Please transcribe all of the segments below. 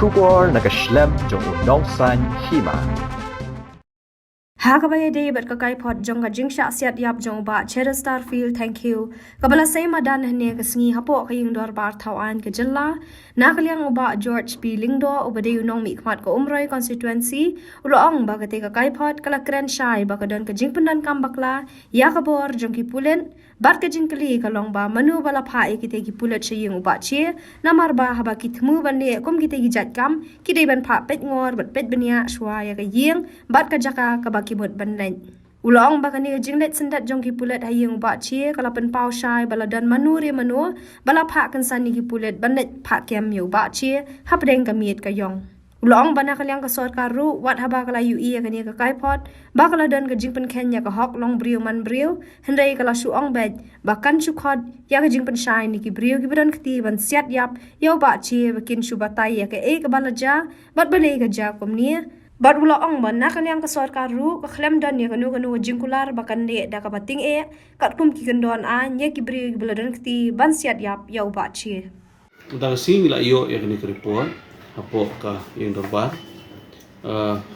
Shubor nakaslem jong Nongsan Hima. Hakabaya day bat kakai pot jong ka jingsha siat yap jong ba Cheddar Starfield thank you kabala say madan hne ka sngi hapo ka yung dor bar thawan ka jilla nakaliang uba George P Lingdo ubade unong mi khmat ko umroy constituency uloong ba ka te ka kai pot kala kren shai ba ka don ka jingpandan kam bakla ya ka bor jong ki pulen bat ka jingkali ka long ba manu bala pha e kite ki pulet che yung uba che namar ba haba ki thmu ban le kom kite ki jat kam kite ban pha pet ngor bat pet bania shwa ya ka yeng bat ka jaka ka ba kibut banlen ulong ba kani jinglet sendat jong ki pulet hayeng ba che kala pen pau shai bala dan manu re manu bala pha kan sani ki pulet banlet pha kem yu ba che hapdeng ka miet ka yong ulong bana kalyang ka sarkar ru wat haba kala yu iya kani ka kai pot ba kala dan ka jingpen kenya ka hok long brio man brio hendai kala suong bed bakan chu khod ya ka jingpen shai ni ki brio ki ban kti ban siat yap yo ba che bakin shu batai ya ka e ka balaja bat bale ka ja komni bat ula ong ban nakaliang ka sarkar ru ka khlem dan ya kanu jingkular bakan de da ka bating e kat kum ki kendon a nye ki bri beladan kti ban siat yap ya uba chi Tentang sing la yo ya kini report apo ka yang dorbar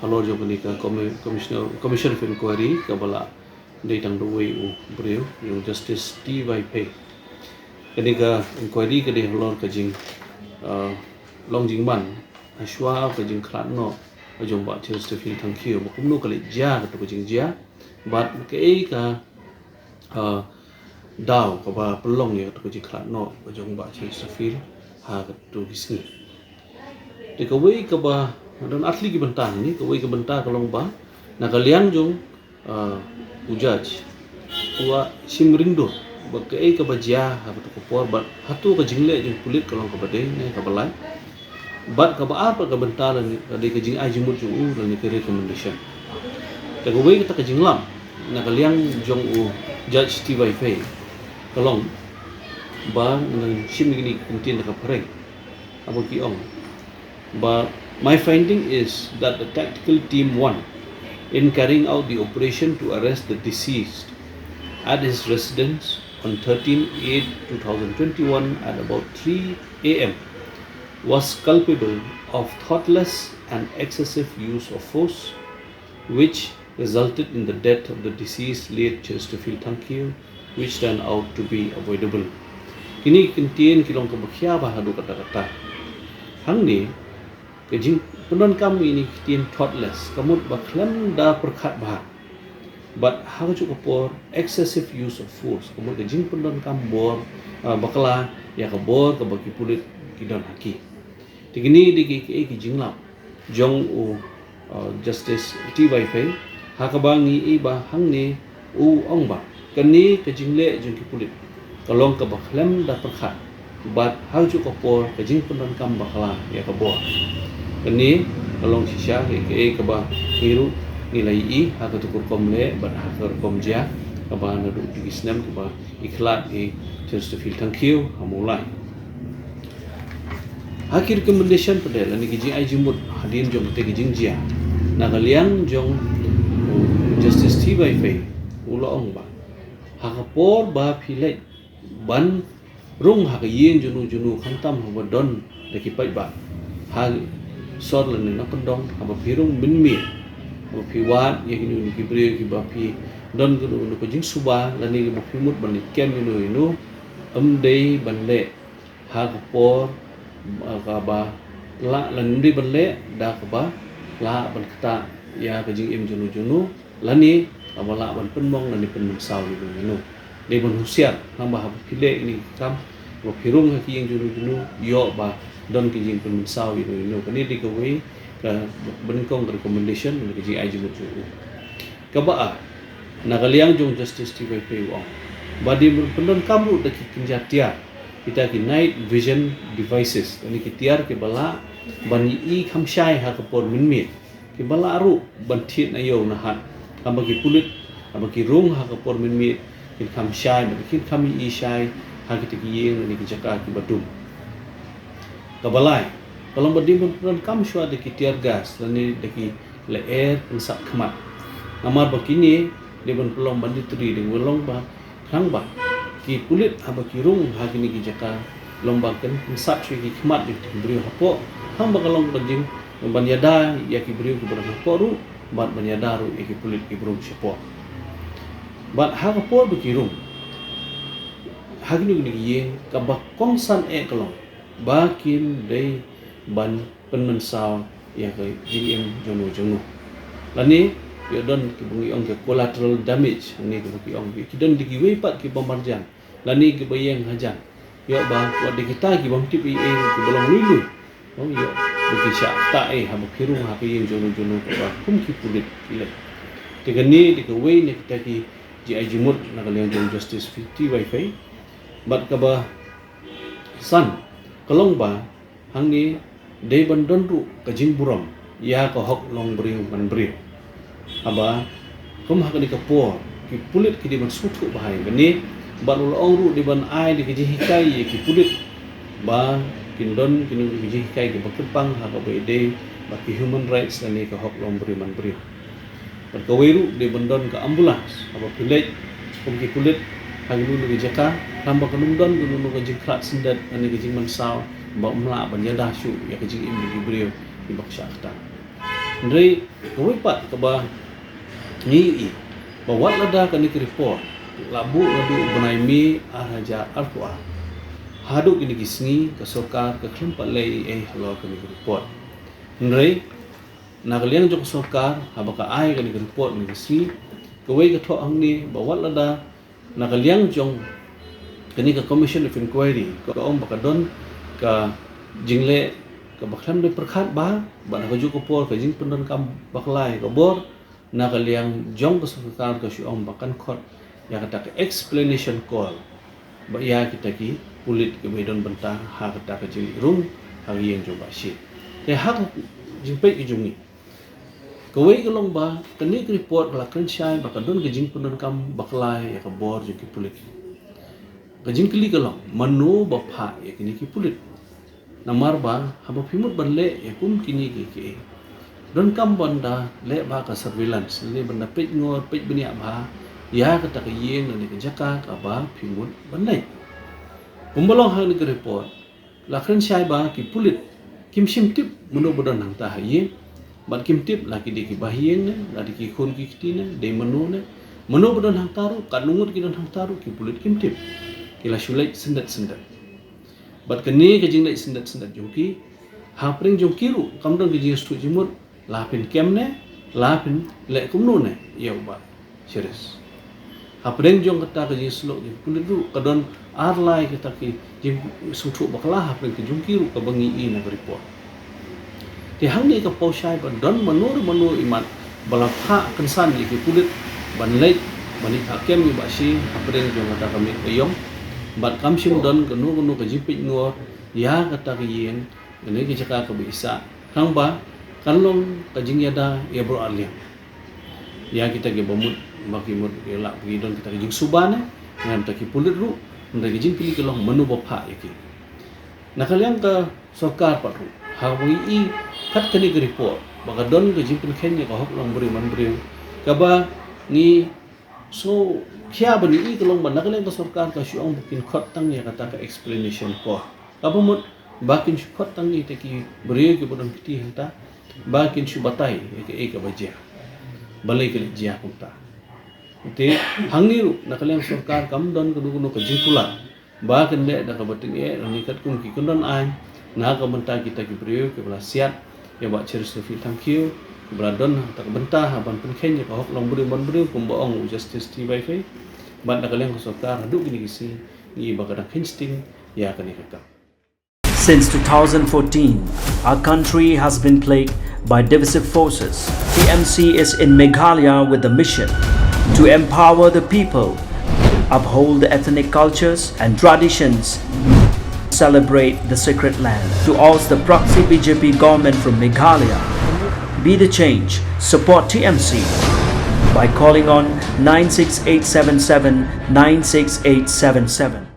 halor jo kini ka commission of inquiry ka bala de tang do we u breu yung justice TYP kini ka inquiry ka de halor ka jing long jing man ashwa ka jing klat no ajong ba Cheddar Starfield thank you bukum no kali ja ka to jing ja bat ke ka daw ka ba pelong ya to jing klat no ajong ba Cheddar Starfield ha ka to gisni de ka wei ka ba don atli ki bentang ni ka wei ka benta ka long ba na ka liang jong ujaj wa simrindo ba ke ka ba ja ha ka to por ba hatu ka jingle jong kulit ka long ka ba de ne ka balai bat ka ba apa ka bentalan ni ka jing ai jimut ju dan ni ka recommendation ta ka wei ka jinglam na ka liang jong u judge TYP kalong ba nang sim ni kuntin ka pareng abo ki ong but my finding is that the tactical team 1 in carrying out the operation to arrest the deceased at his residence on 13/8/2021 at about 3 a.m. was culpable of thoughtless and excessive use of force, which resulted in the death of the deceased late Cheddar Starfield Thankiu, which turned out to be avoidable. Kini kintian kilong kabakhya ba hadu kata-kata. Hang ni kejing penon kami ini kintian thoughtless, kamut baklam da perkhat bah. But hang cukup por excessive use of force, kamut kejing penon kambor bakala ya kabor kabaki pulit kidon haki. Tigini diki ki jinglam jong u justice TYP hakabangi iba hangne u ongba kani ka jingle jong ki pulit kalong ka bakhlem da perkhat bat hal ju kopor ka jing pendon kam bakla ya ka bo kani kalong sisya ke ka ba hiru nilai i haka tukur komle bat haka komja ka ba na du digisnam ka ba ikhlat e Cheddar Starfield Thankiu hamulai akhir recommendation pada lani kijing ai jimut hadin jong te kijing jia na kaliang jong justice TYP ulo ong ba hakapor ba philai ban rung hak yen junu khantam ha don de ki pai ba ha sor lani na pendong ha ba phirung minmi ha phiwat ye ki ki bre ki ba phi don ku no ko jing suba lani ba phimut ban kem inu dei ban le hakapor ka ba la lan di benle da ka ba la ban kata ya ka jing im junu lani abala ban penmong lani penmong saw ni ni ban husiat nambah pile ini kam ba pirung ha ki junu yo ba don ki jing penmong saw ni kani di ka we ka benkong recommendation ni jing ai junu ka ba na kaliang jong justice TYP wong ba di pendon kamu da ki kinjatia kita ki night vision devices ini kitiar ke bala ban i khamshai ha kapor minmi ke bala aru ban thit na yo na hat kamba ki pulit kamba ki rung ha kapor minmi ki khamshai ban ki khami i shai ha ki ki yeng ni ki jaka ki badum kabalai kalau badi ban kam shwa de kitiar gas lani de ki le air pensat khmat namar bakini de ban pelong ban ditri de welong ba khang ba ki pulit haba ki rung ha kini ki jaka lombakan pensat ki khmat di beri hapo hang bakalong kajing banyada ya ki beriu ki berang poru bat banyada ru ki pulit ki brum sepo bat ha po bekirum haginu ni ye ka ba kongsan kelong bakin dei ban penmensau ya ke jim jono lani yo don ki bungi ong ke collateral damage ni ki bungi ong ki don di giwe pat ki bombarjan lani ki bayang hajan yo ba wa de kita ki bom tip ki bolong lulu oh yo bagi syak ta ha bakirung ha ki jono ko ba kum ki pulit ile tegani di giwe ni kita ki GI jimut na kalian jong justice 50 wifi bat ka ba san kalong ba hang ni dei bandon ru ka jing buram ya ka hok long beriu man beriu aba kum hak ni ka po ki pulit ki di ban sutu bahai bani ban ulong ru di ban ai di ki hikai ye ki pulit ba kindon kinu ki hikai ki bakepang ha ka be de ba ki human rights ni ka hok long beriu man beriu berkawiru di bandon ke ambulans apa pilih kumki kulit hari dulu ke jaka tambah kenumdon dulu ke jingkrat sendat ani ke jing mansau ba umla banyada syu ya ke jing imbi brio di baksha khata ndrei kawai pat ke ba ni bawa lada ke ni report labu ladu benai mi araja alqua hadu ini kisngi ke sokar ke klempat lei halo ke ni report ndrei na kalian jok sokar habaka ai kan report ni si kawai ka tho ang ni bawat lada na kalian jong kani ka commission of inquiry ka om baka don ka jingle ka baklam de perkhat ba na ka juko por ka jing pendon kam baklai ka bor na kalian jong ka sokar ka si om bakan khot ya kata ka explanation call ba ya kita ki pulit ke medon bentang ha kata ka jili rum hari yang coba si ya hak jimpai ki jungi kawai kalong ba kani report la kan syai ba kadon gejing punon kam baklai ya ka bor je ki pulit gejing kili kalong manu ba pha ya kini ki pulit namar ba haba phimut ban le ya kum kini ki don kam banda le ba ka surveillance le banda pej ngor pej benia ba ya kata ka yeng ni ka jaka ka ba phimut ban le kumbalong hang ni report la kan syai ba ki pulit kim sim tip menu bodon hang ta haye bat kim tip laki di ki bahieng ne laki ki khon ki ktina de menu bodon hang taru kanungut ki don hang taru ki pulit kim tip kila sulai sendat bat keni ke jing dai sendat jongki ha pring jongki ru kam don ki jing stu jimut lapin kem ne lapin le kumnu ne ya ba serius ha pring jong kata ke jing slok jing pulit ru kadon arlai kita ki jing sutu baklah ha pring ke jongki ru ka bangi i na report ti hang ni ka paushai ban don manur iman balapha kensan ni ki kulit ban leit bani akem ni ba si apreng jong kata kami ayong bat kam sim don genu ka jipit ngo ya kata ki yen ni ki jaka ka bisa hang ba kanlong ka jing yada ya bro alia ya kita ge bomut baki mut ge la gi don kita jing subana ngam ta ki pulit ru nda ge jing pili kelong menu ba pha iki nakaliang ka sarkar pat ru hawi i kat kani report baka don ke jimpin kenya ka hok long beri man beri kaba ni so kya bani i kelong ban nakalen ka sarkar ka syong bukin khot tang ya kata ka explanation ko kaba mut bakin khot tang i te ki beri ke bodon piti hanta bakin shu batai ke baja balai ke jia kunta te hangni ru nakalen sarkar kam don kudu ka jingkula bakin de da ka bating ni kat kun ki kundon ai na ka benta kita ki beriu ke bela siat ya ba cheers fi thank you bela don tak benta ban pen kenya ka hok long beriu ban beriu kum boong justice ti bai fai ban da kaleng ko sokar hadu gini kisi ni ba ka instinct ya ka ni ka. Since 2014, our country has been plagued by divisive forces. TMC is in Meghalaya with the mission to empower the people, uphold the ethnic cultures and traditions, celebrate the sacred land. To oust the proxy BJP government from Meghalaya, be the change, support TMC by calling on 96877 96877.